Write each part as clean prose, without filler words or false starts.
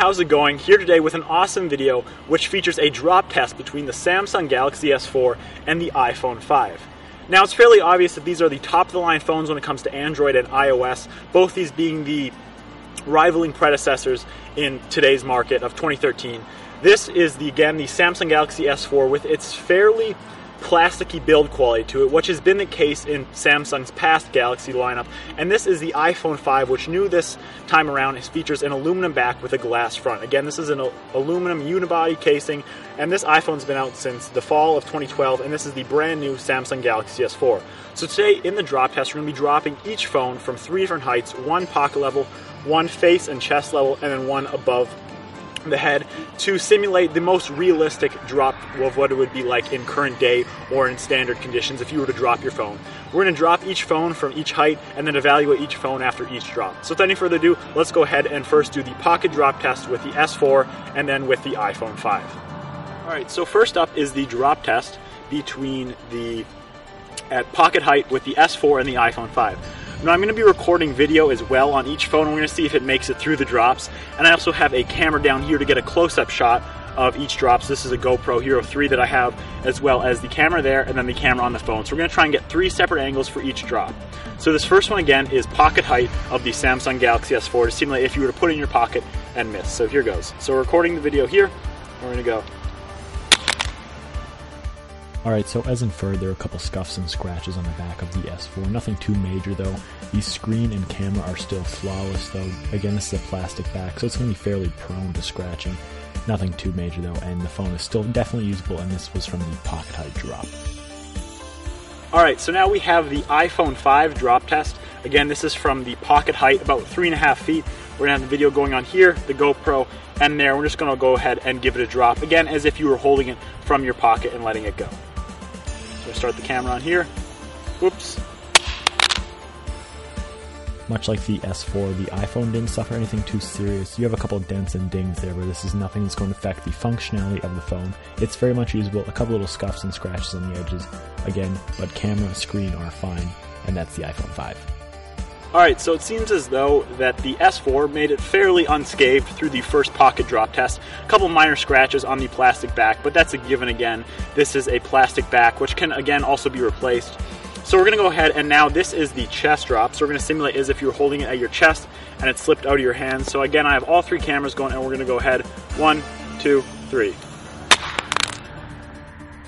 How's it going? Here today with an awesome video which features a drop test between the Samsung Galaxy S4 and the iPhone 5. Now it's fairly obvious that these are the top of the line phones when it comes to Android and iOS, both these being the rivaling predecessors in today's market of 2013. This is again the Samsung Galaxy S4 with its fairly plasticky build quality to it, which has been the case in Samsung's past Galaxy lineup, and this is the iPhone 5, which new this time around features an aluminum back with a glass front. Again, this is an aluminum unibody casing, and this iPhone's been out since the fall of 2012, and this is the brand new Samsung Galaxy S4. So today in the drop test, we're going to be dropping each phone from 3 different heights, one pocket level, one face and chest level, and then one above the head to simulate the most realistic drop of what it would be like in current day or in standard conditions if you were to drop your phone. We're going to drop each phone from each height and then evaluate each phone after each drop. So without any further ado, let's go ahead and first do the pocket drop test with the S4 and then with the iPhone 5. Alright, so first up is the drop test between at pocket height with the S4 and the iPhone 5. Now I'm going to be recording video as well on each phone. We're going to see if it makes it through the drops. And I also have a camera down here to get a close-up shot of each drop. So this is a GoPro Hero 3 that I have, as well as the camera there and then the camera on the phone. So we're going to try and get 3 separate angles for each drop. So this first one again is pocket height of the Samsung Galaxy S4 to simulate if you were to put it in your pocket and miss. So here goes. So we're recording the video here. We're going to go. Alright, so as inferred, there are a couple scuffs and scratches on the back of the S4. Nothing too major though. The screen and camera are still flawless though. Again, this is a plastic back, so it's going to be fairly prone to scratching. Nothing too major though, and the phone is still definitely usable, and this was from the pocket height drop. Alright, so now we have the iPhone 5 drop test. Again, this is from the pocket height, about 3.5 feet. We're going to have the video going on here, the GoPro, and there. We're just going to go ahead and give it a drop. Again, as if you were holding it from your pocket and letting it go. So start the camera on here. Whoops. Much like the S4, the iPhone didn't suffer anything too serious. You have a couple dents and dings there, but this is nothing that's going to affect the functionality of the phone. It's very much usable, a couple little scuffs and scratches on the edges, again, but camera, screen are fine, and that's the iPhone 5. Alright, so it seems as though that the S4 made it fairly unscathed through the first pocket drop test. A couple minor scratches on the plastic back, but that's a given again. This is a plastic back, which can again also be replaced. So we're going to go ahead, and now this is the chest drop. So we're going to simulate as if you were holding it at your chest and it slipped out of your hands. So again, I have all 3 cameras going, and we're going to go ahead. 1, 2, 3.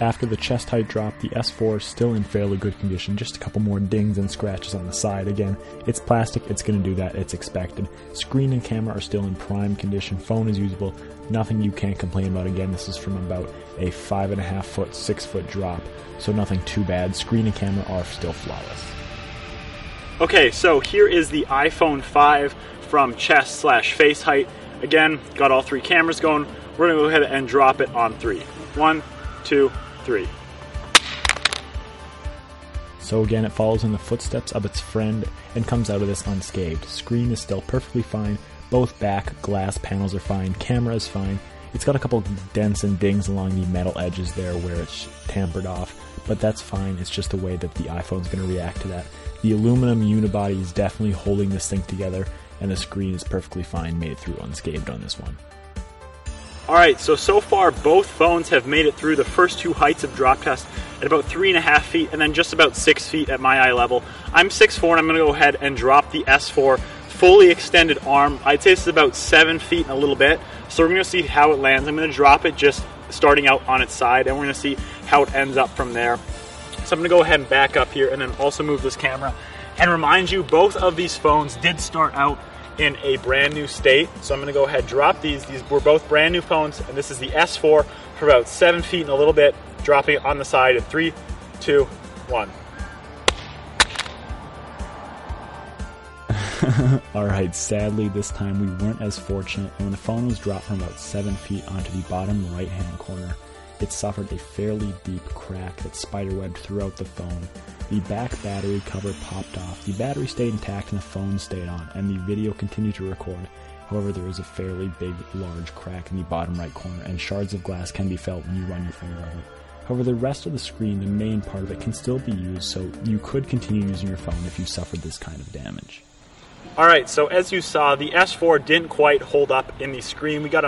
After the chest height drop, the S4 is still in fairly good condition, just a couple more dings and scratches on the side. Again, it's plastic, it's going to do that, it's expected. Screen and camera are still in prime condition, phone is usable, nothing you can't complain about. Again, this is from about a 5.5 foot, 6 foot drop, so nothing too bad. Screen and camera are still flawless. Okay, so here is the iPhone 5 from chest/face height. Again, got all 3 cameras going. We're going to go ahead and drop it on 3. 1, 2, 3. So again, it follows in the footsteps of its friend and comes out of this unscathed. Screen is still perfectly fine. Both back glass panels are fine. Camera is fine. It's got a couple dents and dings along the metal edges there where it's tampered off, but that's fine. It's just the way that the iPhone's going to react to that. The aluminum unibody is definitely holding this thing together, and the screen is perfectly fine. Made it through unscathed on this one. Alright, so far both phones have made it through the first 2 heights of drop test at about 3.5 feet and then just about 6 feet at my eye level. I'm 6'4", and I'm going to go ahead and drop the S4 fully extended arm. I'd say this is about 7 feet and a little bit, so we're going to see how it lands. I'm going to drop it just starting out on its side, and we're going to see how it ends up from there. So I'm going to go ahead and back up here and then also move this camera and remind you both of these phones did start out in a brand new state. So I'm going to go ahead and drop these. These were both brand new phones, and this is the S4 for about 7 feet and a little bit, dropping it on the side in 3, 2, 1. Alright, sadly this time we weren't as fortunate, and when the phone was dropped from about 7 feet onto the bottom right hand corner, it suffered a fairly deep crack that spiderwebbed throughout the phone. The back battery cover popped off. The battery stayed intact and the phone stayed on, and the video continued to record. However, there is a fairly big, large crack in the bottom right corner, and shards of glass can be felt when you run your finger over it. However, the rest of the screen, the main part of it, can still be used, so you could continue using your phone if you suffered this kind of damage. Alright, so as you saw, the S4 didn't quite hold up in the screen. We got a